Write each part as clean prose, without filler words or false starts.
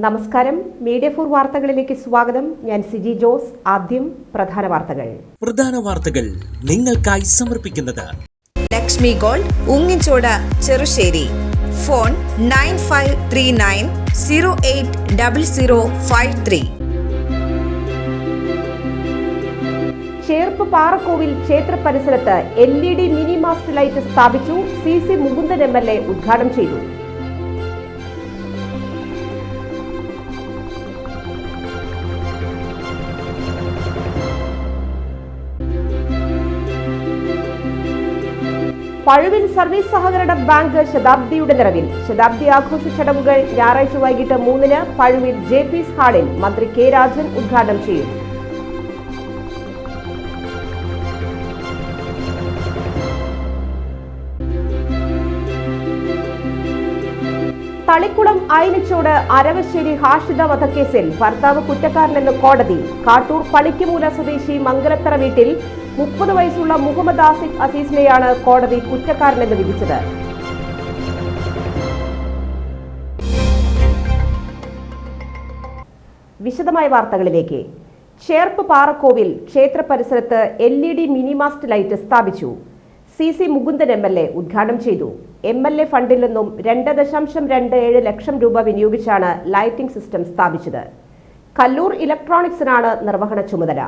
നമസ്കാരം. മീഡിയ 4 വാർത്തകളിലേക്ക് സ്വാഗതം. ഞാൻ സിജി ജോസ്. ആദ്യം പ്രധാന വാർത്തകൾ നിങ്ങൾക്കായി സമർപ്പിക്കുന്നത് ലക്ഷ്മി ഗോൾഡ്, ഉങ്ങിച്ചോട്, ചെറുശ്ശേരി. ഫോൺ 9539080053. ചേർപ്പ് പാറക്കോവിൽ ക്ഷേത്ര പരിസരത്ത് LED മിനി മാസ്റ്റ് ലൈറ്റ് സ്ഥാപിച്ചു. CC മുകുന്ദൻ MLA ഉദ്ഘാടനം ചെയ്തു. പഴുവിൽ സർവീസ് സഹകരണ ബാങ്ക് ശതാബ്ദിയുടെ നിറവിൽ. ശതാബ്ദി ആഘോഷ ചടങ്ങുകൾ ഞായറാഴ്ച വൈകിട്ട് 3-ന് പഴുവിൽ JP's ഹാളിൽ മന്ത്രി K. രാജൻ ഉദ്ഘാടനം ചെയ്യും. തളിക്കുളം അയനിച്ചോട് അരവശ്ശേരി ഹാഷിദ വധക്കേസിൽ ഭർത്താവ് കുറ്റക്കാരനെന്ന് കോടതി. കാട്ടൂർ പണിക്കുമൂല സ്വദേശി മംഗലത്തറ വീട്ടിൽ 30 വയസ്സുള്ള മുഹമ്മദ് ആസിഫ് അസീസിനെയാണ് കോടതി കുറ്റക്കാരനെന്ന് വിധിച്ചത്. വിശദമായ വാർത്തകളിലേക്ക്. ചേർപ്പ് പാറക്കോവിൽ ക്ഷേത്ര പരിസരത്ത് LED മിനി മാസ്റ്റ് ലൈറ്റ് സ്ഥാപിച്ചു. CC മുകുന്ദൻ MLA ഉദ്ഘാടനം ചെയ്തു. MLA ഫണ്ടിൽ നിന്നും 2.27 ലക്ഷം രൂപ വിനിയോഗിച്ചാണ് ലൈറ്റിംഗ് സിസ്റ്റം സ്ഥാപിച്ചത്. കല്ലൂർ ഇലക്ട്രോണിക്സിനാണ് നിർവഹണ ചുമതല.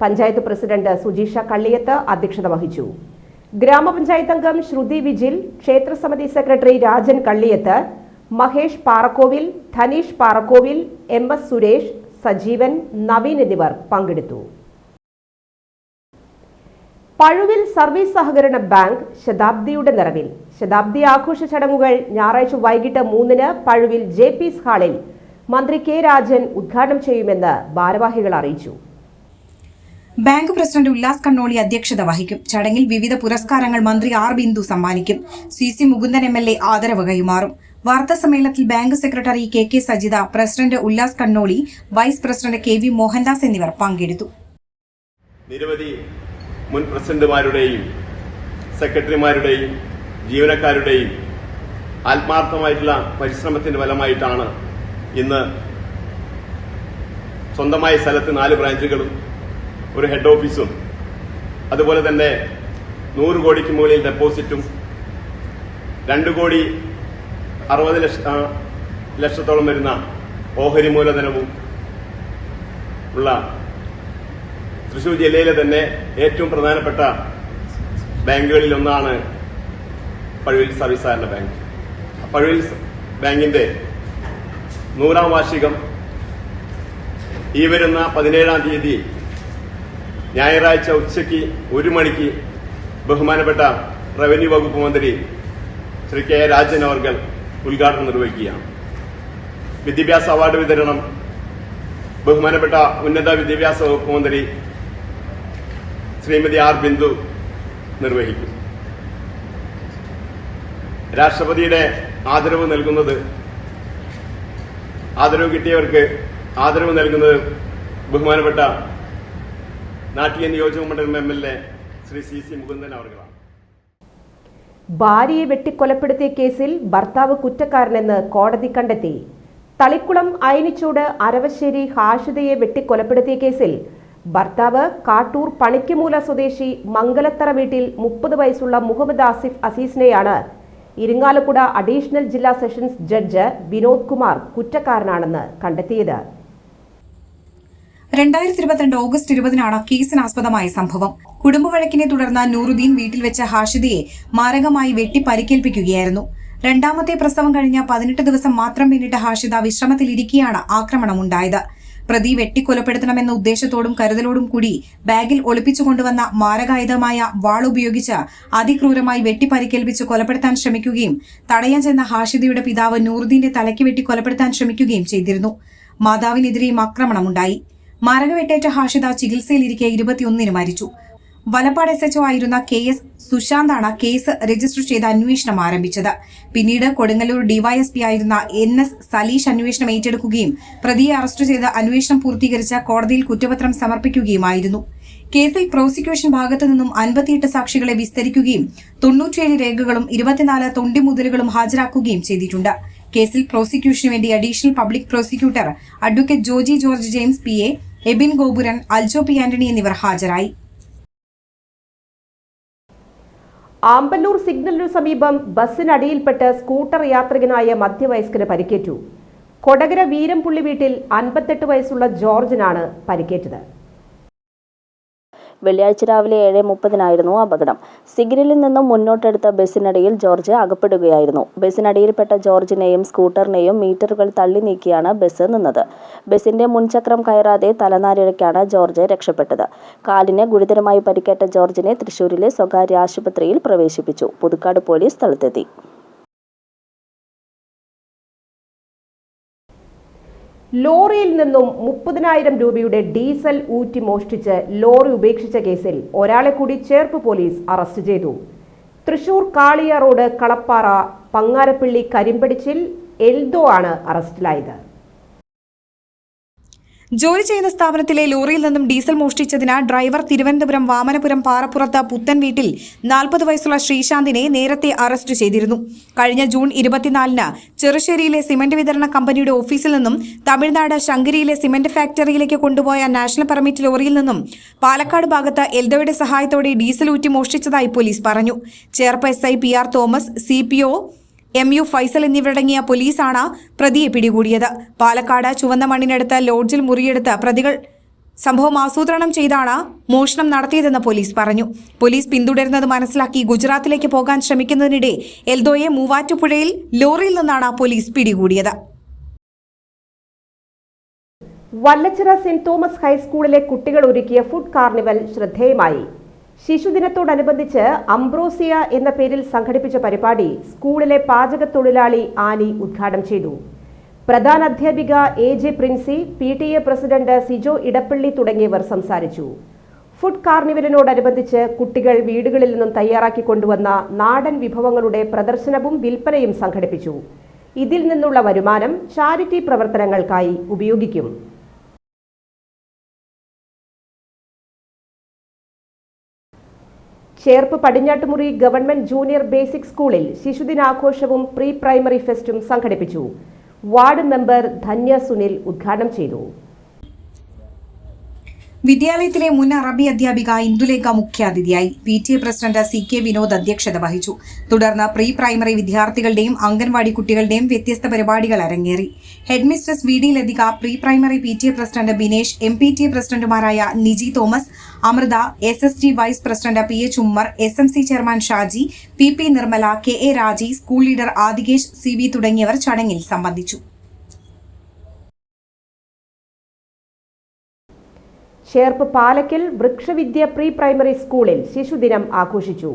പഞ്ചായത്ത് പ്രസിഡന്റ് സുജീഷ കള്ളിയത്ത് അധ്യക്ഷത വഹിച്ചു. ഗ്രാമപഞ്ചായത്ത് അംഗം ശ്രുതി വിജിൽ, ക്ഷേത്രസമിതി സെക്രട്ടറി രാജൻ കള്ളിയത്ത്, മഹേഷ് പാറക്കോവിൽ, ധനീഷ് പാറക്കോവിൽ, MS സുരേഷ്, സജീവൻ, നവീൻ എന്നിവർ പങ്കെടുത്തു. പഴുവിൽ സർവീസ് സഹകരണ ബാങ്ക് ശതാബ്ദിയുടെ നിറവിൽ. ശതാബ്ദി ആഘോഷ ചടങ്ങുകൾ ഞായറാഴ്ച വൈകിട്ട് 3-ന് പഴുവിൽ JP's ഹാളിൽ മന്ത്രി K. രാജൻ ഉദ്ഘാടനം ചെയ്യുമെന്ന് ഭാരവാഹികൾ അറിയിച്ചു. ബാങ്ക് പ്രസിഡന്റ് ഉല്ലാസ് കണ്ണോളി അധ്യക്ഷത വഹിക്കും. ചടങ്ങിൽ വിവിധ പുരസ്കാരങ്ങൾ മന്ത്രി R. ബിന്ദു സമ്മാനിക്കും. CC മുകുന്ദൻ MLA ആദരവ് കൈമാറും. വാർത്താ സമ്മേളനത്തിൽ bank secretary KK Sajitha, president Ullas Kannoli, vice president KV Mohandas എന്നിവർ പങ്കെടുത്തു. നിരവധി മുൻ പ്രസിഡന്റുമാരുടെയും സെക്രട്ടറിമാരുടെയും ജീവനക്കാരുടെയും ആത്മാർത്ഥമായിട്ടുള്ള പരിശ്രമത്തിന്റെ ഫലമായിട്ടാണ് ഇന്ന് സ്വന്തമായ സ്ഥലത്ത് 4 ബ്രാഞ്ചുകളും ഒരു ഹെഡ് ഓഫീസും അതുപോലെ തന്നെ 100 കോടിക്ക് മുകളിൽ ഡെപ്പോസിറ്റും 2,60 ലക്ഷത്തോളം വരുന്ന ഓഹരി മൂലധനവും ഉള്ള തൃശൂർ ജില്ലയിലെ തന്നെ ഏറ്റവും പ്രധാനപ്പെട്ട ബാങ്കുകളിൽ ഒന്നാണ് പഴുവിൽ സർവീസ് സഹകരണ ബാങ്ക്. പഴുവിൽ ബാങ്കിന്റെ 100ാം വാർഷികം ഈ വരുന്ന 17-ാം തീയതി ഞായറാഴ്ച ഉച്ചയ്ക്ക് 1 മണിക്ക് ബഹുമാനപ്പെട്ട റവന്യൂ വകുപ്പ് മന്ത്രി ശ്രീ K. രാജൻ അവർ ഉദ്ഘാടനം നിർവഹിക്കുകയാണ്. വിദ്യാഭ്യാസ അവാർഡ് വിതരണം ബഹുമാനപ്പെട്ട ഉന്നത വിദ്യാഭ്യാസ വകുപ്പ് മന്ത്രി ശ്രീമതി R. ബിന്ദു നിർവഹിക്കും. രാഷ്ട്രപതിയുടെ ആദരവ് കിട്ടിയവർക്ക് ആദരവ് നൽകുന്നത് ബഹുമാനപ്പെട്ട നാട്ടിക നിയോജക മണ്ഡലം MLA ശ്രീ CC മുകുന്ദൻ അവർകളാണ്. ഭാര്യയെ വെട്ടിക്കൊലപ്പെടുത്തിയ കേസിൽ ഭർത്താവ് കുറ്റക്കാരനെന്ന് കോടതി കണ്ടെത്തി. തളിക്കുളം അയനിച്ചോട് അരവശ്ശേരി ഹാഷിദയെ വെട്ടിക്കൊലപ്പെടുത്തിയ കേസിൽ ഭർത്താവ് കാട്ടൂർ പണിക്കുമൂല സ്വദേശി മംഗലത്തറ വീട്ടിൽ 30 വയസ്സുള്ള മുഹമ്മദ് ആസിഫ് അസീസിനെയാണ് ഇരിങ്ങാലക്കുട അഡീഷണൽ ജില്ലാ സെഷൻസ് ജഡ്ജ് വിനോദ് കുമാർ കുറ്റക്കാരനാണെന്ന് കണ്ടെത്തിയത്. 2022 ഓഗസ്റ്റ് 20-നാണ് കേസിനാസ്പദമായ സംഭവം. കുടുംബവഴക്കിനെ തുടർന്ന് നൂറുദ്ദീൻ വീട്ടിൽ വെച്ച ഹാഷിദയെ മാരകമായി വെട്ടി പരിക്കേൽപ്പിക്കുകയായിരുന്നു. രണ്ടാമത്തെ പ്രസവം കഴിഞ്ഞ 18 ദിവസം മാത്രം പിന്നിട്ട ഹാഷിദ വിശ്രമത്തിലിരിക്കെയാണ് ആക്രമണമുണ്ടായത്. പ്രതി വെട്ടിക്കൊലപ്പെടുത്തണമെന്ന ഉദ്ദേശത്തോടും കരുതലോടും കൂടി ബാഗിൽ ഒളിപ്പിച്ചുകൊണ്ടുവന്ന മാരകായുധമായ വാൾ ഉപയോഗിച്ച് അതിക്രൂരമായി വെട്ടിപ്പരിക്കേൽപ്പിച്ച് കൊലപ്പെടുത്താൻ ശ്രമിക്കുകയും തടയാൻ ചെന്ന ഹാഷിദയുടെ പിതാവ് നൂറുദ്ദീന്റെ തലയ്ക്ക് വെട്ടി കൊലപ്പെടുത്താൻ ശ്രമിക്കുകയും ചെയ്തിരുന്നു. മാതാവിനെതിരെയും ആക്രമണമുണ്ടായി. മാരകവെട്ടേറ്റ ഹാഷിദ ചികിത്സയിലിരിക്കെ 21-ന് മരിച്ചു. വലപ്പാട് SHO ആയിരുന്ന KS സുശാന്താണ് കേസ് രജിസ്റ്റർ ചെയ്ത് അന്വേഷണം ആരംഭിച്ചത്. പിന്നീട് കൊടുങ്ങല്ലൂർ DYSP ആയിരുന്ന NS സലീഷ് അന്വേഷണം ഏറ്റെടുക്കുകയും പ്രതിയെ അറസ്റ്റ് ചെയ്ത് അന്വേഷണം പൂർത്തീകരിച്ച് കോടതിയിൽ കുറ്റപത്രം സമർപ്പിക്കുകയുമായിരുന്നു. കേസിൽ പ്രോസിക്യൂഷൻ ഭാഗത്തു നിന്നും 58 സാക്ഷികളെ വിസ്തരിക്കുകയും 97 രേഖകളും 24 തൊണ്ടിമുതലുകളും ഹാജരാക്കുകയും ചെയ്തിട്ടുണ്ട്. കേസിൽ പ്രോസിക്യൂഷനു വേണ്ടി additional public prosecutor advocate Joji George James PA, Ebin Gopuran, Aljo P. Antony എന്നിവർ ഹാജരായി. ആമ്പല്ലൂർ സിഗ്നലിനു സമീപം ബസ്സിനടിയിൽപ്പെട്ട് സ്കൂട്ടർ യാത്രികനായ മധ്യവയസ്കന് പരിക്കേറ്റു. കൊടകര വീരംപുള്ളി വീട്ടിൽ 58 വയസ്സുള്ള ജോർജിനാണ് പരിക്കേറ്റത്. വെള്ളിയാഴ്ച രാവിലെ 7:30 അപകടം. സിഗ്നലിൽ നിന്നും മുന്നോട്ടെടുത്ത ബസ്സിനടിയിൽ ജോർജ് അകപ്പെടുകയായിരുന്നു. ബസ്സിനടിയിൽപ്പെട്ട ജോർജിനെയും സ്കൂട്ടറിനെയും മീറ്ററുകൾ തള്ളി നീക്കിയാണ് ബസ് നിന്നത്. ബസിന്റെ മുൻചക്രം കയറാതെ തലനാരിഴയ്ക്കാണ് ജോർജ് രക്ഷപ്പെട്ടത്. കാലിന് ഗുരുതരമായി പരിക്കേറ്റ ജോർജിനെ തൃശൂരിലെ സ്വകാര്യ ആശുപത്രിയിൽ പ്രവേശിപ്പിച്ചു. പുതുക്കാട് പോലീസ് സ്ഥലത്തെത്തി. ലോറിയിൽ നിന്നും 30,000 രൂപയുടെ ഡീസൽ ഊറ്റി മോഷ്ടിച്ച് ലോറി ഉപേക്ഷിച്ച കേസിൽ ഒരാളെ കൂടി ചേർപ്പ് പോലീസ് അറസ്റ്റ് ചെയ്തു. തൃശൂർ കാളിയ റോഡ് കളപ്പാറ പങ്ങാരപ്പള്ളി കരിമ്പടിച്ചിൽ എൽദോ ആണ് അറസ്റ്റിലായത്. ജോലി ചെയ്യുന്ന സ്ഥാപനത്തിലെ ലോറിയിൽ നിന്നും ഡീസൽ മോഷ്ടിച്ചതിന് ഡ്രൈവർ തിരുവനന്തപുരം വാമനപുരം പാറപ്പുറത്ത് പുത്തൻ വീട്ടിൽ 40 വയസ്സുള്ള ശ്രീശാന്തിനെ നേരത്തെ അറസ്റ്റ് ചെയ്തിരുന്നു. കഴിഞ്ഞ ജൂൺ 24-ന് ചെറുശ്ശേരിയിലെ സിമന്റ് വിതരണ കമ്പനിയുടെ ഓഫീസിൽ നിന്നും തമിഴ്നാട് ശങ്കരിയിലെ സിമന്റ് ഫാക്ടറിയിലേക്ക് കൊണ്ടുപോയ നാഷണൽ പെർമിറ്റ് ലോറിയിൽ നിന്നും പാലക്കാട് ഭാഗത്ത് എൽദോയുടെ സഹായത്തോടെ ഡീസൽ ഊറ്റി മോഷ്ടിച്ചതായി പോലീസ് പറഞ്ഞു. Cherpu SI PR Thomas, CPO MU Faisal എന്നിവരടങ്ങിയ പോലീസാണ് പ്രതിയെ പിടികൂടിയത്. പാലക്കാട് ചുവന്ന മണ്ണിനടുത്ത് ലോഡ്ജിൽ മുറിയെടുത്ത് പ്രതികൾ സംഭവം ആസൂത്രണം ചെയ്താണ് മോഷണം നടത്തിയതെന്ന് പോലീസ് പറഞ്ഞു. പോലീസ് പിന്തുടരുന്നത് മനസ്സിലാക്കി ഗുജറാത്തിലേക്ക് പോകാൻ ശ്രമിക്കുന്നതിനിടെ എൽദോയെ മൂവാറ്റുപുഴയിൽ ലോറിയിൽ നിന്നാണ് പോലീസ് പിടികൂടിയത്. വല്ലച്ചിറ സെന്റ് തോമസ് ഹൈസ്കൂളിലെ കുട്ടികൾ ഒരുക്കിയ ഫുഡ് കാർണിവൽ ശ്രദ്ധേയമായി. ശിശുദിനത്തോടനുബന്ധിച്ച് അംബ്രോസിയ എന്ന പേരിൽ സംഘടിപ്പിച്ച പരിപാടി സ്കൂളിലെ പാചകത്തൊഴിലാളി ആനി ഉദ്ഘാടനം ചെയ്തു. പ്രധാന അധ്യാപിക AJ Princy, PTA president Sijo Edappally തുടങ്ങിയവർ സംസാരിച്ചു. ഫുഡ് കാർണിവലിനോടനുബന്ധിച്ച് കുട്ടികൾ വീടുകളിൽ നിന്നും തയ്യാറാക്കി കൊണ്ടുവന്ന നാടൻ വിഭവങ്ങളുടെ പ്രദർശനവും വിൽപ്പനയും സംഘടിപ്പിച്ചു. ഇതിൽ നിന്നുള്ള വരുമാനം ചാരിറ്റി പ്രവർത്തനങ്ങൾക്കായി ഉപയോഗിക്കും. ചേർപ്പ് പടിഞ്ഞാട്ടുമുറി ഗവൺമെന്റ് ജൂനിയർ ബേസിക് സ്കൂളിൽ ശിശുദിനാഘോഷവും പ്രീ പ്രൈമറി ഫെസ്റ്റും സംഘടിപ്പിച്ചു. വാർഡ് മെമ്പർ ധന്യ സുനിൽ ഉദ്ഘാടനം ചെയ്തു. വിദ്യാലയത്തിലെ മുൻ അറബി അധ്യാപിക ഇന്ദുലേഖ മുഖ്യാതിഥിയായി. PTA പ്രസിഡന്റ് CK വിനോദ് അധ്യക്ഷത വഹിച്ചു. തുടർന്ന് പ്രീ പ്രൈമറി വിദ്യാർത്ഥികളുടെയും അംഗൻവാടി കുട്ടികളുടെയും വ്യത്യസ്ത പരിപാടികൾ അരങ്ങേറി. Headmistress VD Lathika, pre primary PTA president Binesh, MPTA പ്രസിഡന്റുമാരായ Niji Thomas, Amritha, SSG vice president PH Ummer, SMC chairman Shaji, PP Nirmala, KA Raji, school leader Adikesh CB തുടങ്ങിയവർ ചടങ്ങിൽ സംബന്ധിച്ചു. ചേർപ്പ് പാലക്കൽ വൃക്ഷവിദ്യ പ്രീ പ്രൈമറി സ്കൂളിൽ ശിശുദിനം ആഘോഷിച്ചു.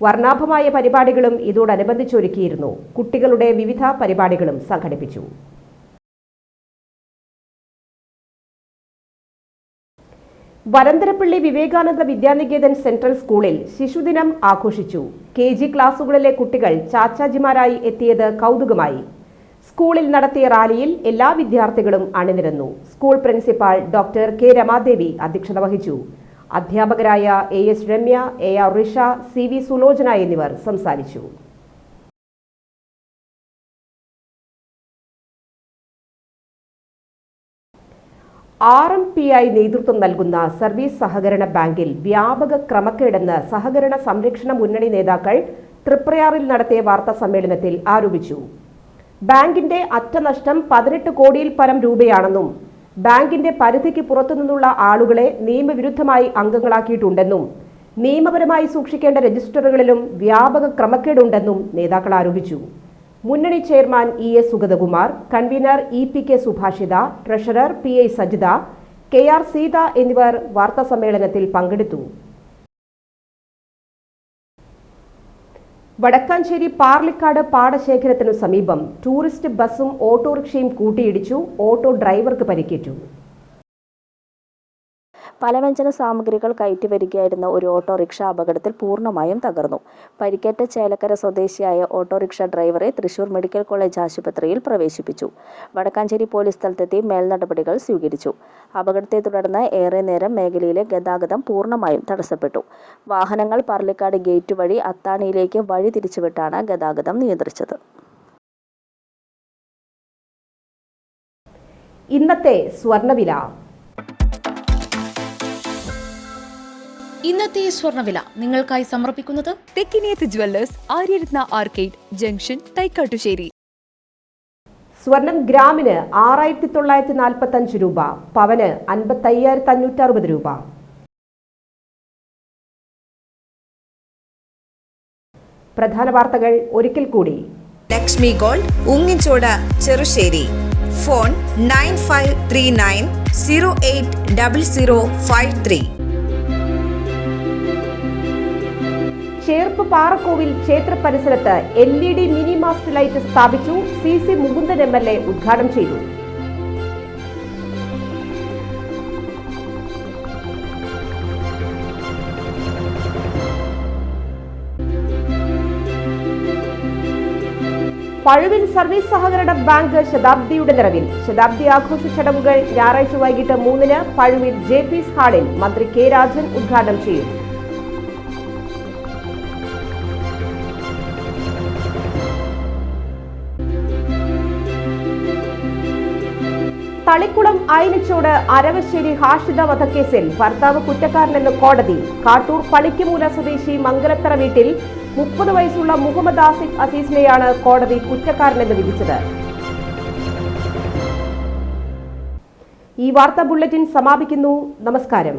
വർണ്ണാഭമായ പരിപാടികളും ഇതോടനുബന്ധിച്ചൊരുക്കിയിരുന്നു. കുട്ടികളുടെ വിവിധ പരിപാടികളും സംഘടിപ്പിച്ചു. വരന്തരപ്പള്ളി വിവേകാനന്ദ വിദ്യാനികേതൻ സെൻട്രൽ സ്കൂളിൽ ശിശുദിനം ആഘോഷിച്ചു. KG ക്ലാസുകളിലെ കുട്ടികൾ ചാച്ചാജിമാരായി എത്തിയത് കൗതുകമായി. സ്കൂളിൽ നടത്തിയ റാലിയിൽ എല്ലാ വിദ്യാർത്ഥികളും അണിനിരന്നു. School principal doctor K. Ramadevi അധ്യക്ഷത വഹിച്ചു. അധ്യാപകരായ AS Ramya, AR Risha, CV Sulochana എന്നിവർ സംസാരിച്ചു. RMPI നേതൃത്വം നൽകുന്ന സർവീസ് സഹകരണ ബാങ്കിൽ വ്യാപക ക്രമക്കേടെന്ന് സഹകരണ സംരക്ഷണ മുന്നണി നേതാക്കൾ തൃപ്രയാറിൽ നടത്തിയ വാർത്താ സമ്മേളനത്തിൽ ആരോപിച്ചു. ബാങ്കിന്റെ അറ്റനഷ്ടം 18 കോടിയിൽ പരം രൂപയാണെന്നും ബാങ്കിന്റെ പരിധിക്ക് പുറത്തുനിന്നുള്ള ആളുകളെ നിയമവിരുദ്ധമായി അംഗങ്ങളാക്കിയിട്ടുണ്ടെന്നും നിയമപരമായി സൂക്ഷിക്കേണ്ട രജിസ്റ്ററുകളിലും വ്യാപക ക്രമക്കേടുണ്ടെന്നും നേതാക്കൾ ആരോപിച്ചു. മുന്നണി chairman ES Sugathakumar, convener EPK Subhashitha, treasurer PI Sajitha, KR Seetha എന്നിവർ വാർത്താ സമ്മേളനത്തിൽ പങ്കെടുത്തു. വടക്കാഞ്ചേരി പാർലിക്കാട് പാടശേഖരത്തിനു സമീപം ടൂറിസ്റ്റ് ബസും ഓട്ടോറിക്ഷയും കൂട്ടിയിടിച്ചു. ഓട്ടോ ഡ്രൈവർക്ക് പരിക്കേറ്റു. പലവ്യഞ്ജന സാമഗ്രികൾ കയറ്റി വരികയായിരുന്ന ഒരു ഓട്ടോറിക്ഷ അപകടത്തിൽ പൂർണ്ണമായും തകർന്നു. പരിക്കേറ്റ ചേലക്കര സ്വദേശിയായ ഓട്ടോറിക്ഷ ഡ്രൈവറെ തൃശൂർ മെഡിക്കൽ കോളേജ് ആശുപത്രിയിൽ പ്രവേശിപ്പിച്ചു. വടക്കാഞ്ചേരി പോലീസ് സ്ഥലത്തെത്തി മേൽനടപടികൾ സ്വീകരിച്ചു. അപകടത്തെ തുടർന്ന് ഏറെ നേരം മേഖലയിലെ ഗതാഗതം പൂർണ്ണമായും തടസ്സപ്പെട്ടു. വാഹനങ്ങൾ പാർലിക്കാട് ഗേറ്റ് വഴി അത്താണിയിലേക്ക് വഴി തിരിച്ചുവിട്ടാണ് ഗതാഗതം നിയന്ത്രിച്ചത്. ഇന്നത്തെ സ്വർണ്ണവില. ഇന്നത്തെ സ്വർണ്ണവില നിങ്ങൾക്കായി സമർപ്പിക്കുന്നത് Thekkiniyath jewellers, Aryaratna arcade junction, Thaikkattussery. സ്വർണം ഗ്രാമിന് 6945 രൂപ, പവന് 55,560 രൂപ. പ്രധാന വാർത്തകൾ ഒരിക്കൽ കൂടി. ലക്ഷ്മി ഗോൾഡ്, ഉങ്ങിച്ചോട്, ചെറുശ്ശേരി. ഫോൺ 9539080053. ചേർപ്പ് പാറക്കോവിൽ ക്ഷേത്ര പരിസരത്ത് LED മിനി മാസ്റ്റ് ലൈറ്റ് സ്ഥാപിച്ചു. CC മുകുന്ദൻ MLA ഉദ്ഘാടനം ചെയ്തു. പഴുവിൽ സർവീസ് സഹകരണ ബാങ്ക് ശതാബ്ദിയുടെ നിറവിൽ. ശതാബ്ദി ആഘോഷ ചടങ്ങുകൾ ഞായറാഴ്ച വൈകിട്ട് 3-ന് പഴുവിൽ JP's ഹാളിൽ മന്ത്രി K. രാജൻ ഉദ്ഘാടനം ചെയ്യും. തളിക്കുളം അയനിച്ചോട് അരവശ്ശേരി ഹാഷിദ വധക്കേസിൽ ഭർത്താവ് കുറ്റക്കാരനെന്ന് കോടതി. കാട്ടൂർ പളിക്കുമൂല സ്വദേശി മംഗലത്തറ വീട്ടിൽ 30 വയസ്സുള്ള മുഹമ്മദ് ആസിഫ് അസീസിനെയാണ് കോടതി കുറ്റക്കാരനെന്ന് വിധിച്ചത്. ഈ വാർത്താ ബുള്ളറ്റിൻ സമാപിക്കുന്നു. നമസ്കാരം.